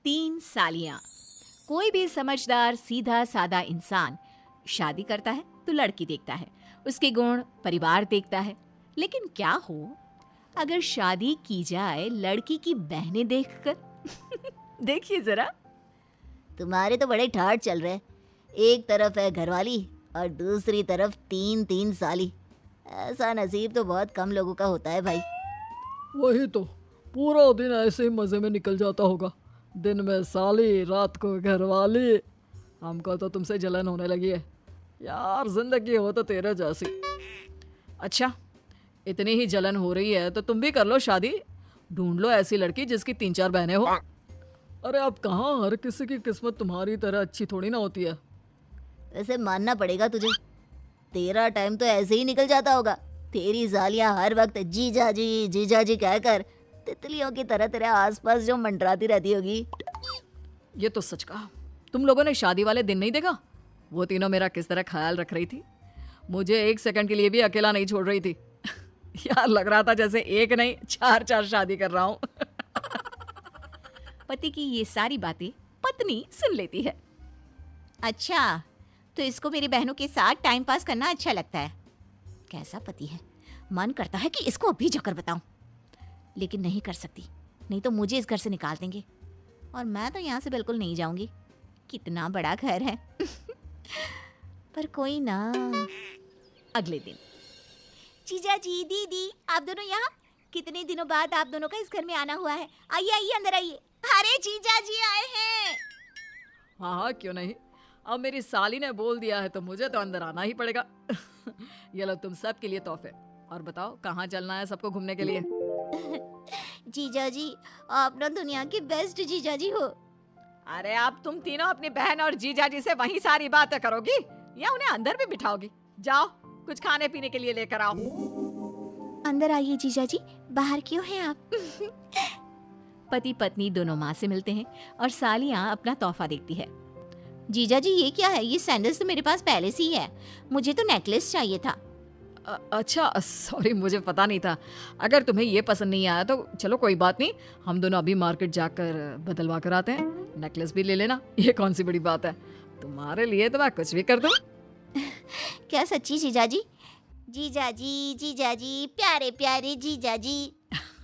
तीन सालियां। कोई भी समझदार सीधा साधा इंसान शादी करता है तो लड़की देखता है, उसके गुण परिवार देखता है। लेकिन क्या हो अगर शादी की जाए लड़की की बहनें देखकर? देखिए जरा। तुम्हारे तो बड़े ठाट चल रहे। एक तरफ है घरवाली और दूसरी तरफ तीन तीन साली। ऐसा नसीब तो बहुत कम लोगों का होता है भाई। वही तो, पूरा दिन ऐसे ही मज़े में निकल जाता होगा। दिन में साली, रात को घरवाली। हमको तो तुमसे जलन होने लगी है यार, जिंदगी हो तो तेरे जैसी। अच्छा, इतनी ही जलन हो रही है तो तुम भी कर लो शादी। ढूंढ लो ऐसी लड़की जिसकी 3-4 बहनें हो। अरे अब कहाँ हर किसी की किस्मत तुम्हारी तरह अच्छी थोड़ी ना होती है। वैसे मानना पड़ेगा तुझे, तेरा टाइम तो ऐसे ही निकल जाता होगा। तेरी सालियां हर वक्त जीजा जी कहकर तितलियों की तरह तेरे आसपास जो मंडराती रहती होगी। ये तो सच कहा। तुम लोगों ने शादी वाले दिन नहीं देखा? वो तीनों मेरा किस तरह ख्याल रख रही थी। मुझे एक सेकंड के लिए भी अकेला नहीं छोड़ रही थी। यार लग रहा था जैसे एक नहीं 4-4 शादी कर रहा हूँ। पति की ये सारी बातें पत्नी सुन लेती है। अच्छा, तो इसको मेरी बहनों के साथ टाइम पास करना अच्छा लगता है। कैसा पति है, मन करता है कि इसको अभी जाकर बताऊं, लेकिन नहीं कर सकती, नहीं तो मुझे इस घर से निकाल देंगे और मैं तो यहाँ से बिल्कुल नहीं जाऊंगी। कितना बड़ा घर है। पर कोई ना। अगले दिन। जीजा जी, दीदी, आप दोनों यहाँ? कितने दिनों बाद आप दोनों का इस घर में आना हुआ है। आइए आइए, अंदर आइए। अरे जीजा जी आए हैं। हाँ हाँ, क्यों नहीं। अब मेरी साली ने बोल दिया है तो मुझे तो अंदर आना ही पड़ेगा। ये लो तुम सब के लिए तोहफे। और बताओ कहाँ चलना है सबको घूमने के लिए? जीजा जी, आप ना दुनिया के बेस्ट जीजा जी हो। अरे अब तुम तीनों अपनी बहन और जीजा जी से वही सारी बातें करोगी या उन्हें अंदर भी बिठाओगी? जाओ कुछ खाने पीने के लिए लेकर आओ। अंदर आइए जीजा जी, बाहर क्यों हैं आप? पति पत्नी दोनों माँ से मिलते हैं और सालियाँ अपना तोहफा देखती है। जीजा जी ये क्या है? ये सैंडल्स तो मेरे पास पहले से ही है, मुझे तो नेकलेस चाहिए था। अच्छा सॉरी, मुझे पता नहीं था। अगर तुम्हें ये पसंद नहीं आया तो चलो कोई बात नहीं, हम दोनों अभी मार्केट जाकर बदलवा कर आते हैं। नेकलेस भी ले लेना, ये कौन सी बड़ी बात है। तुम्हारे लिए तो मैं कुछ भी कर दूं। क्या सच्ची जीजा जी? जीजा जी, प्यारे प्यारे जीजा जी।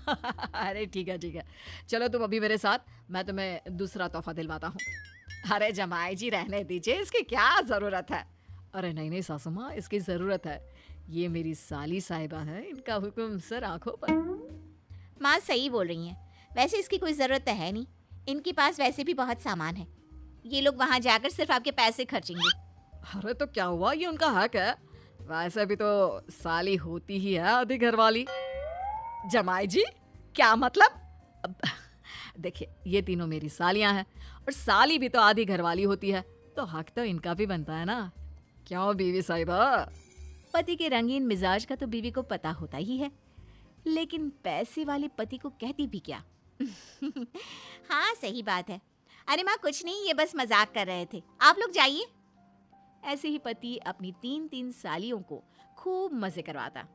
अरे ठीक है, चलो तुम अभी मेरे साथ, मैं तुम्हें दूसरा तोहफा दिलवाता हूँ। अरे जमाई जी रहने दीजिए, इसकी क्या जरूरत है। अरे नहीं सासू माँ, इसकी जरूरत है। ये मेरी साली साहिबा है, इनका हुक्म सर आंखों पर। माँ सही बोल रही हैं, वैसे इसकी कोई ज़रूरत तो है नहीं, इनके पास वैसे भी बहुत सामान है। ये लोग वहाँ जाकर सिर्फ आपके पैसे खर्चेंगे। अरे तो क्या हुआ, ये उनका हक है। वैसे भी तो साली होती ही है आधी घरवाली। जमाई जी क्या मतलब? देखिए ये तीनों मेरी सालियां हैं और साली भी तो आधी घरवाली होती है, तो हक तो इनका भी बनता है ना। क्यों बीवी साहिबा? पति के रंगीन मिजाज का तो बीवी को पता होता ही है, लेकिन पैसे वाले पति को कहती भी क्या। हाँ सही बात है। अरे माँ कुछ नहीं, ये बस मजाक कर रहे थे, आप लोग जाइए। ऐसे ही पति अपनी 3-3 सालियों को खूब मजे करवाता,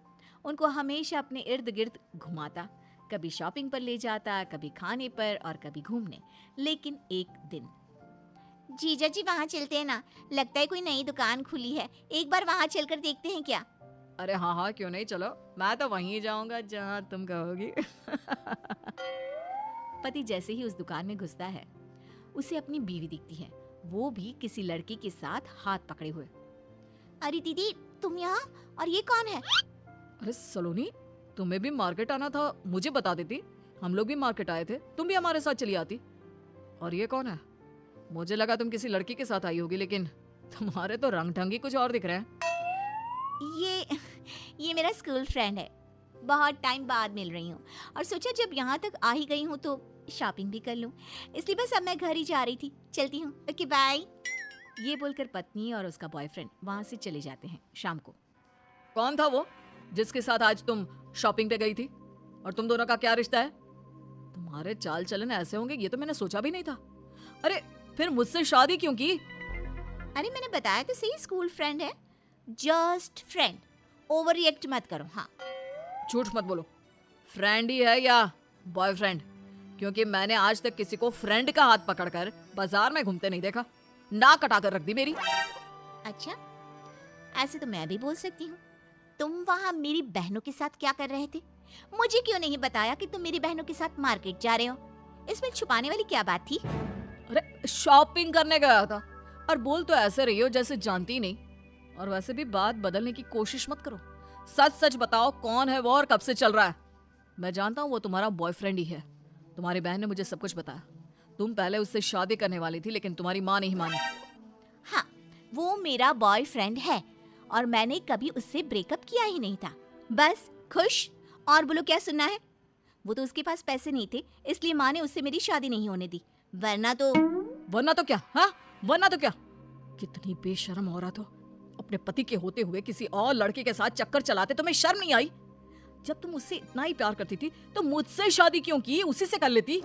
उनको हमेशा अपने इर्द गिर्द घुमाता, कभी शॉपिंग पर ले जाता, कभी खाने पर और कभी घूमने। लेकिन एक दिन, जीजा जी वहाँ चलते हैं ना, लगता है कोई नई दुकान खुली है, एक बार वहाँ चलकर देखते हैं क्या? अरे हाँ हाँ क्यों नहीं, चलो मैं तो वहीं जाऊंगा जहाँ तुम कहोगी। पति जैसे ही उस दुकान में घुसता है, उसे अपनी बीवी दिखती है, वो भी किसी लड़की के साथ हाथ पकड़े हुए। अरे दीदी तुम यहाँ, और ये कौन है? अरे सलोनी, तुम्हें भी मार्केट आना था, मुझे बता देती, हम लोग भी मार्केट आए थे, तुम भी हमारे साथ चली आती। और ये कौन है? मुझे लगा तुम किसी लड़की के साथ आई होगी, लेकिन तुम्हारे तो रंग ढंग ही कुछ और दिख रहे हैं। ये मेरा स्कूल फ्रेंड है, बहुत टाइम बाद मिल रही हूँ और सोचा जब यहाँ तक आ ही गई हूँ तो शॉपिंग भी कर लूँ, इसलिए बस अब मैं घर ही जा रही थी, चलती हूँ, ओके बाय। ये बोलकर पत्नी और उसका बॉयफ्रेंड वहां से चले जाते हैं। शाम को। कौन था वो जिसके साथ आज तुम शॉपिंग पे गई थी? और तुम दोनों का क्या रिश्ता है? तुम्हारे चाल चलन ऐसे होंगे ये तो मैंने सोचा भी नहीं था। अरे फिर मुझसे शादी क्यों की? अरे मैंने बताया तो सही, स्कूल फ्रेंड है, जस्ट फ्रेंड, ओवर रिएक्ट मत करो। हाँ झूठ मत बोलो, फ्रेंड ही है या बॉयफ्रेंड? क्योंकि मैंने आज तक किसी को फ्रेंड का हाथ पकड़कर बाजार में घूमते नहीं देखा। नाक कटा कर रख दी मेरी। अच्छा, ऐसे तो मैं भी बोल सकती हूँ। तुम वहाँ मेरी बहनों के साथ क्या कर रहे थे? मुझे क्यों नहीं बताया कि तुम मेरी बहनों के साथ मार्केट जा रहे हो? इसमें छुपाने वाली क्या बात थी? अरे शॉपिंग करने गया था। और बोल तो ऐसे रही हो जैसे जानती नहीं। और वैसे भी बात बदलने की कोशिश मत करो। सच सच बताओ, कौन है वो और कब से चल रहा है? मैं जानता हूँ वो तुम्हारा बॉयफ्रेंड ही है। तुम्हारी बहन ने मुझे सब कुछ बताया। तुम पहले उससे शादी करने वाली थी, लेकिन तुम्हारी माँ नहीं मानी। हाँ, वो मेरा बॉयफ्रेंड है और मैंने कभी उससे ब्रेकअप किया ही नहीं था। बस खुश। और बोलो क्या सुनना है? वो तो उसके पास पैसे नहीं थे, इसलिए माँ ने उससे मेरी शादी नहीं होने दी। वरना तो क्या? हाँ, वरना तो क्या? कितनी बेशर्म औरत हो। अपने पति के होते हुए किसी और लड़के के साथ चक्कर चलाते तुम्हें शर्म नहीं आई? जब तुम उससे इतना ही प्यार करती थी तो मुझसे शादी क्यों की? उसी से कर लेती।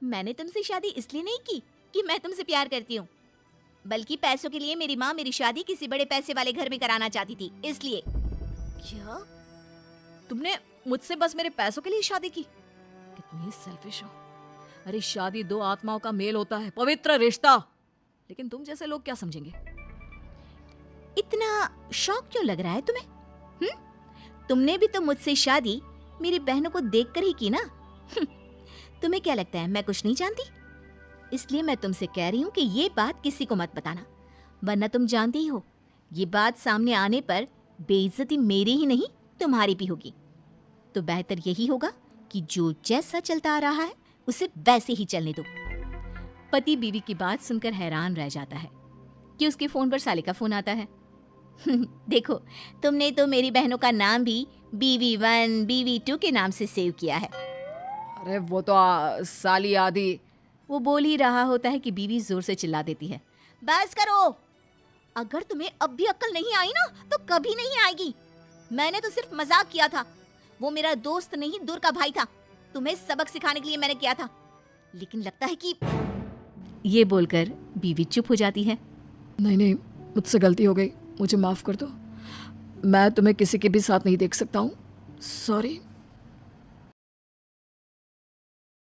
मैंने तुमसे शादी इसलिए नहीं की कि मैं तुमसे प्यार करती हूँ, बल्कि पैसों के लिए मेरी माँ मेरी शादी किसी बड़े पैसे वाले घर में कराना चाहती थी, इसलिए। क्या? तुमने मुझसे बस मेरे पैसों के लिए शादी की? कितनी सेल्फिश हो। अरे शादी दो आत्माओं का मेल होता है, पवित्र रिश्ता। लेकिन तुम जैसे लोग क्या समझेंगे? इतना शौक क्यों लग रहा है तुम्हें? तुमने भी तो मुझसे शादी मेरी बहनों को देखकर ही की ना। तुम्हें क्या लगता है मैं कुछ नहीं जानती? इसलिए मैं तुमसे कह रही हूँ कि ये बात किसी को मत बताना, वरना तुम जानती ही हो ये बात सामने आने पर बेइज्जती मेरी ही नहीं तुम्हारी भी होगी। तो बेहतर यही होगा कि जो जैसा चलता आ रहा है उसे वैसे ही चलने दो। पति बीवी की बात सुनकर हैरान रह जाता है कि उसके फोन पर साले का फोन आता है। देखो, तुमने तो मेरी बहनों का नाम भी BV1 BV2 के नाम से सेव किया है। अरे वो तो साली आदि। वो बोल ही रहा होता है कि बीवी जोर से चिल्ला देती है, बस करो। अगर तुम्हें अब भी अक्ल नहीं आई ना तो कभी नहीं आएगी। मैंने तो सिर्फ मजाक किया था। वो मेरा दोस्त नहीं, दूर का भाई था। तुम्हें सबक सिखाने के लिए मैंने किया था। लेकिन लगता है कि ये बोलकर बीवी चुप हो जाती है। नहीं, मुझसे गलती हो गई, मुझे माफ कर दो। मैं तुम्हें किसी के भी साथ नहीं देख सकता हूँ। सॉरी।